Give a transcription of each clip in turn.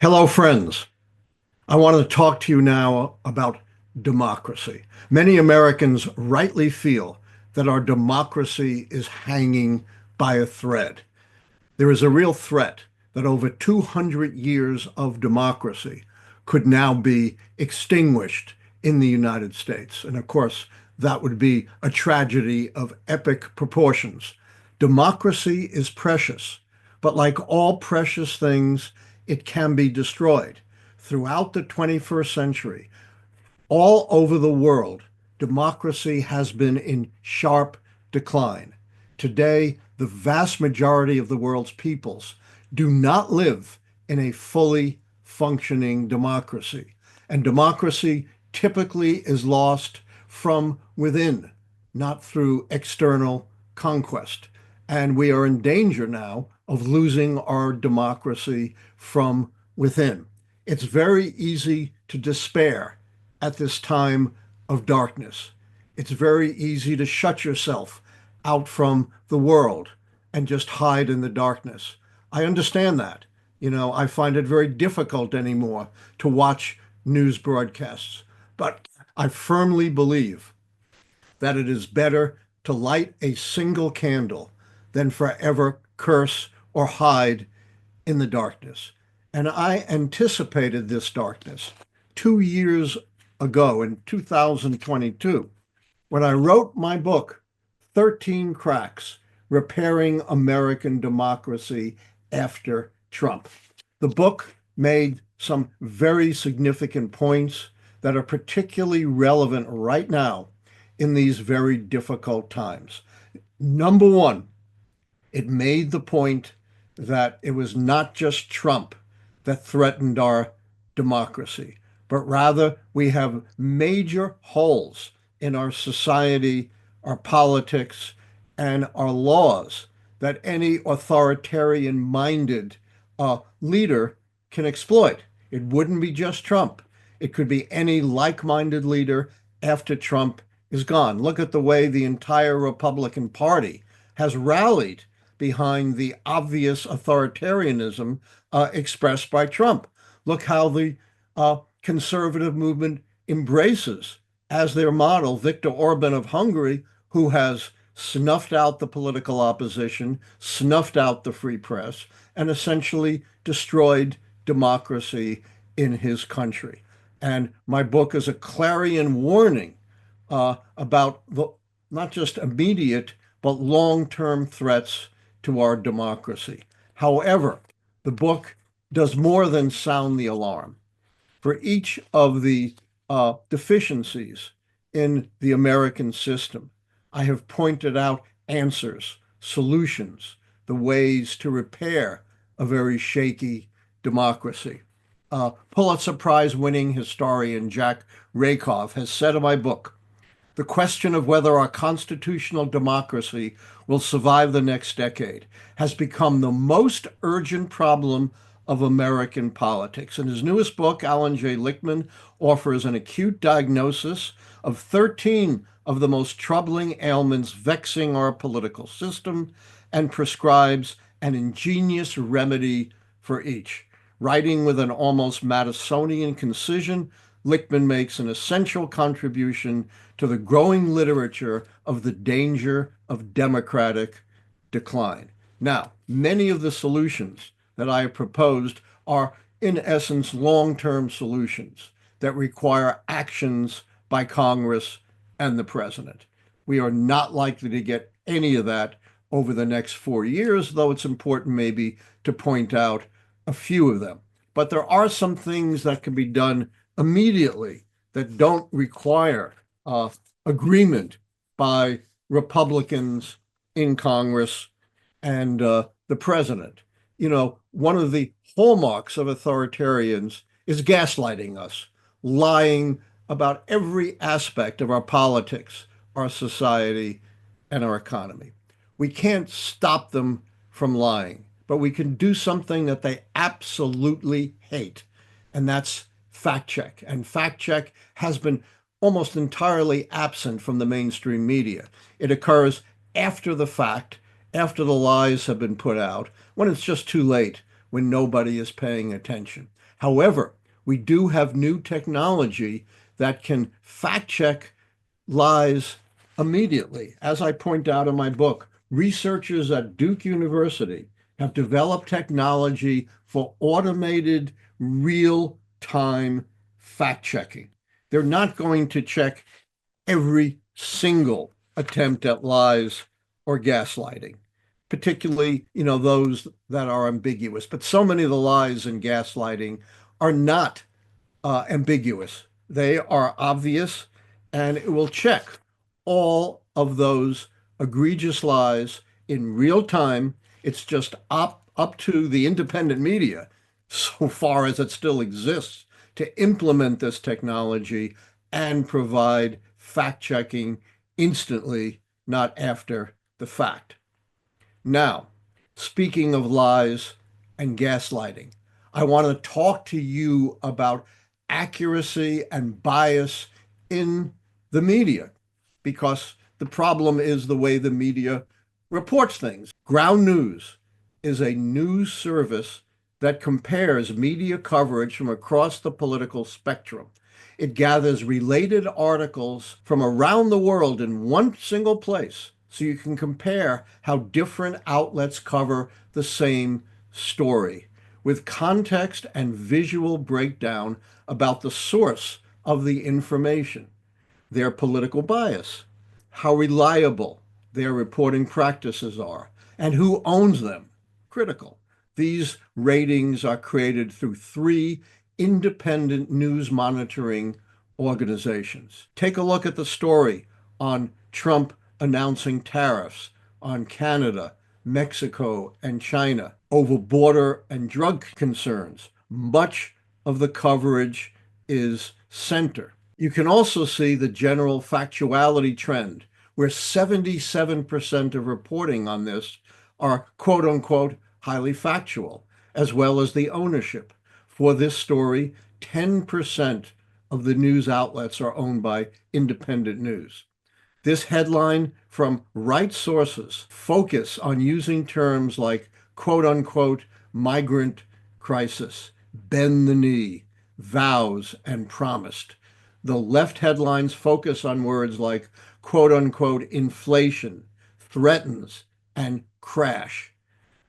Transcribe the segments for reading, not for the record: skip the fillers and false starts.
Hello, friends. I want to talk to you now about democracy. Many Americans rightly feel that our democracy is hanging by a thread. There is a real threat that over 200 years of democracy could now be extinguished in the United States. And of course, that would be a tragedy of epic proportions. Democracy is precious, but like all precious things, it can be destroyed. Throughout the 21st century, all over the world, democracy has been in sharp decline. Today, the vast majority of the world's peoples do not live in a fully functioning democracy. And democracy typically is lost from within, not through external conquest. And we are in danger now of losing our democracy from within. It's very easy to despair at this time of darkness. It's very easy to shut yourself out from the world and just hide in the darkness. I understand that. I find it very difficult anymore to watch news broadcasts, but I firmly believe that it is better to light a single candle than forever curse or hide in the darkness. And I anticipated this darkness 2 years ago in 2022 when I wrote my book, 13 Cracks, Repairing American Democracy After Trump. The book made some very significant points that are particularly relevant right now in these very difficult times. Number one, it made the point that it was not just Trump that threatened our democracy, but rather we have major holes in our society, our politics, and our laws that any authoritarian-minded leader can exploit. It wouldn't be just Trump. It could be any like-minded leader after Trump is gone. Look at the way the entire Republican Party has rallied behind the obvious authoritarianism expressed by Trump. Look how the conservative movement embraces as their model Viktor Orban of Hungary, who has snuffed out the political opposition, snuffed out the free press, and essentially destroyed democracy in his country. And my book is a clarion warning about not just immediate, but long-term threats to our democracy. However, the book does more than sound the alarm. For each of the deficiencies in the American system, I have pointed out answers, solutions, the ways to repair a very shaky democracy. Pulitzer Prize-winning historian Jack Rakoff has said in my book, the question of whether our constitutional democracy will survive the next decade has become the most urgent problem of American politics. In his newest book, Allan J. Lichtman offers an acute diagnosis of 13 of the most troubling ailments vexing our political system and prescribes an ingenious remedy for each. Writing with an almost Madisonian concision, Lichtman makes an essential contribution to the growing literature of the danger of democratic decline. Now, many of the solutions that I have proposed are, in essence, long-term solutions that require actions by Congress and the president. We are not likely to get any of that over the next 4 years, though it's important maybe to point out a few of them. But there are some things that can be done immediately that don't require agreement by Republicans in Congress and the president. One of the hallmarks of authoritarians is gaslighting us, lying about every aspect of our politics, our society, and our economy. We can't stop them from lying, but we can do something that they absolutely hate, and that's fact check. And fact check has been almost entirely absent from the mainstream media. It occurs after the fact, after the lies have been put out, when it's just too late, when nobody is paying attention. However, we do have new technology that can fact check lies immediately. As I point out in my book, researchers at Duke University have developed technology for automated real-time fact checking. They're not going to check every single attempt at lies or gaslighting, particularly, those that are ambiguous. But so many of the lies and gaslighting are not ambiguous. They are obvious, and it will check all of those egregious lies in real time. It's just up to the independent media, so far as it still exists, to implement this technology and provide fact checking instantly, not after the fact. Now, speaking of lies and gaslighting, I want to talk to you about accuracy and bias in the media, because the problem is the way the media reports things. Ground News is a news service that compares media coverage from across the political spectrum. It gathers related articles from around the world in one single place, so you can compare how different outlets cover the same story, with context and visual breakdown about the source of the information, their political bias, how reliable their reporting practices are, and who owns them. Critical. These ratings are created through three independent news monitoring organizations. Take a look at the story on Trump announcing tariffs on Canada, Mexico, and China over border and drug concerns. Much of the coverage is center. You can also see the general factuality trend, where 77% of reporting on this are quote unquote highly factual, as well as the ownership. For this story, 10% of the news outlets are owned by independent news. This headline from right sources focus on using terms like quote unquote migrant crisis, bend the knee, vows, and promised. The left headlines focus on words like quote unquote inflation, threatens, and crash.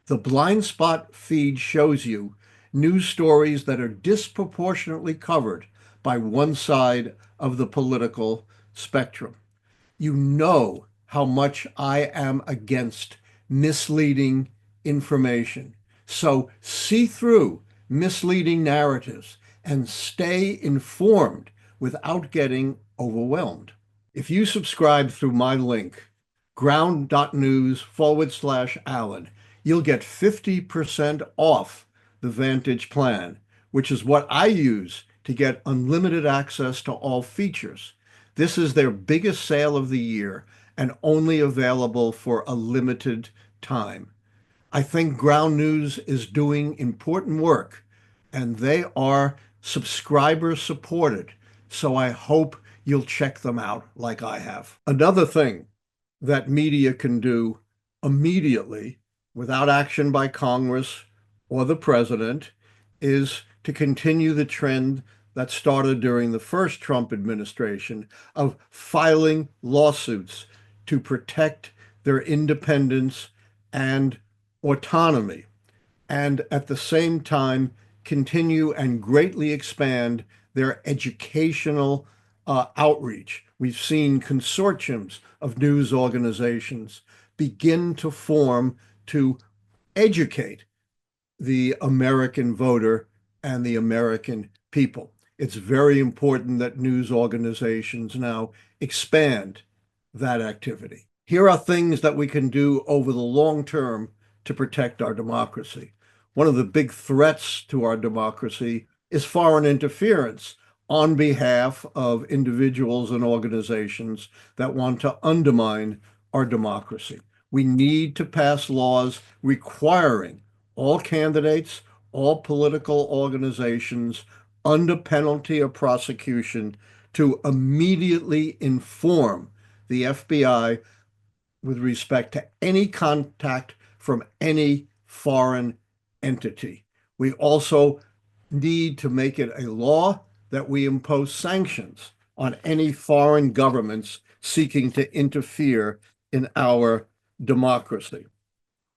The blind spot feed shows you news stories that are disproportionately covered by one side of the political spectrum. You know how much I am against misleading information. So see through misleading narratives and stay informed without getting overwhelmed. If you subscribe through my link, ground.news/Allan, you'll get 50% off the Vantage plan, which is what I use to get unlimited access to all features. This is their biggest sale of the year and only available for a limited time. I think Ground News is doing important work, and they are subscriber supported, so I hope you'll check them out like I have. Another thing that media can do immediately without action by Congress or the president is to continue the trend that started during the first Trump administration of filing lawsuits to protect their independence and autonomy, and at the same time continue and greatly expand their educational outreach. We've seen consortiums of news organizations begin to form to educate the American voter and the American people. It's very important that news organizations now expand that activity. Here are things that we can do over the long term to protect our democracy. One of the big threats to our democracy is foreign interference on behalf of individuals and organizations that want to undermine our democracy. We need to pass laws requiring all candidates, all political organizations, under penalty of prosecution, to immediately inform the FBI with respect to any contact from any foreign entity. We also need to make it a law that we impose sanctions on any foreign governments seeking to interfere in our democracy.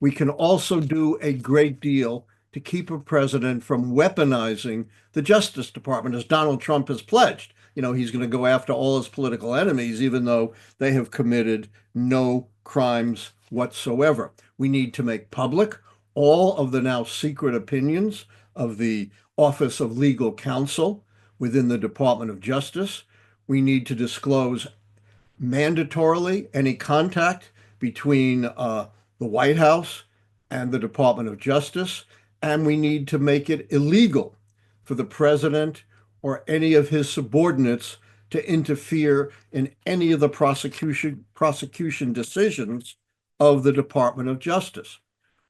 We can also do a great deal to keep a president from weaponizing the Justice Department, as Donald Trump has pledged. He's going to go after all his political enemies, even though they have committed no crimes whatsoever. We need to make public all of the now secret opinions of the Office of Legal Counsel within the Department of Justice. We need to disclose mandatorily any contact between the White House and the Department of Justice, and we need to make it illegal for the president or any of his subordinates to interfere in any of the prosecution decisions of the Department of Justice.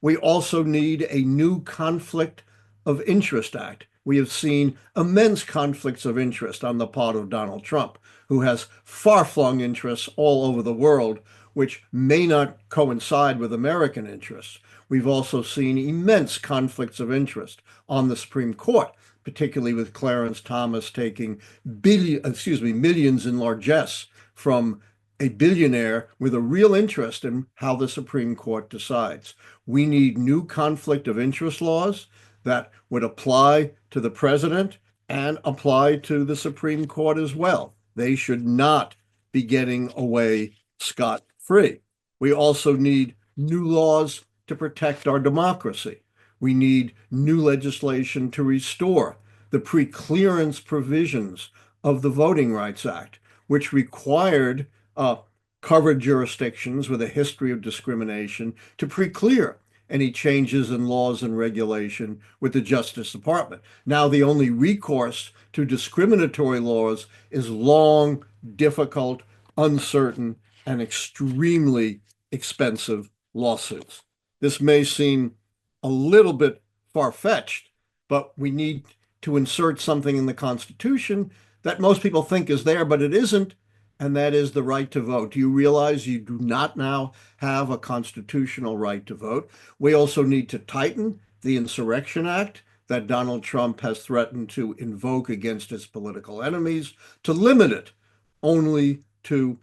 We also need a new Conflict of Interest Act. We have seen immense conflicts of interest on the part of Donald Trump, who has far-flung interests all over the world, which may not coincide with American interests. We've also seen immense conflicts of interest on the Supreme Court, particularly with Clarence Thomas taking millions in largesse from a billionaire with a real interest in how the Supreme Court decides. We need new conflict of interest laws that would apply to the president and apply to the Supreme Court as well. They should not be getting away scot-free. We also need new laws to protect our democracy. We need new legislation to restore the pre-clearance provisions of the Voting Rights Act, which required covered jurisdictions with a history of discrimination to pre-clear any changes in laws and regulation with the Justice Department. Now, the only recourse to discriminatory laws is long, difficult, uncertain, and extremely expensive lawsuits. This may seem a little bit far-fetched, but we need to insert something in the Constitution that most people think is there, but it isn't, and that is the right to vote. Do you realize you do not now have a constitutional right to vote? We also need to tighten the Insurrection Act that Donald Trump has threatened to invoke against his political enemies, to limit it only to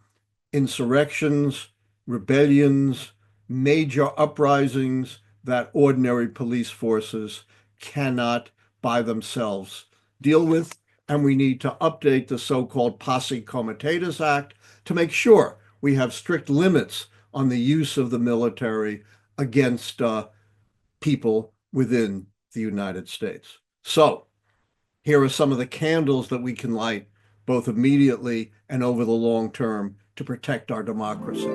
insurrections, rebellions, major uprisings that ordinary police forces cannot by themselves deal with. And we need to update the so-called Posse Comitatus Act to make sure we have strict limits on the use of the military against people within the United States. So here are some of the candles that we can light both immediately and over the long term to protect our democracy.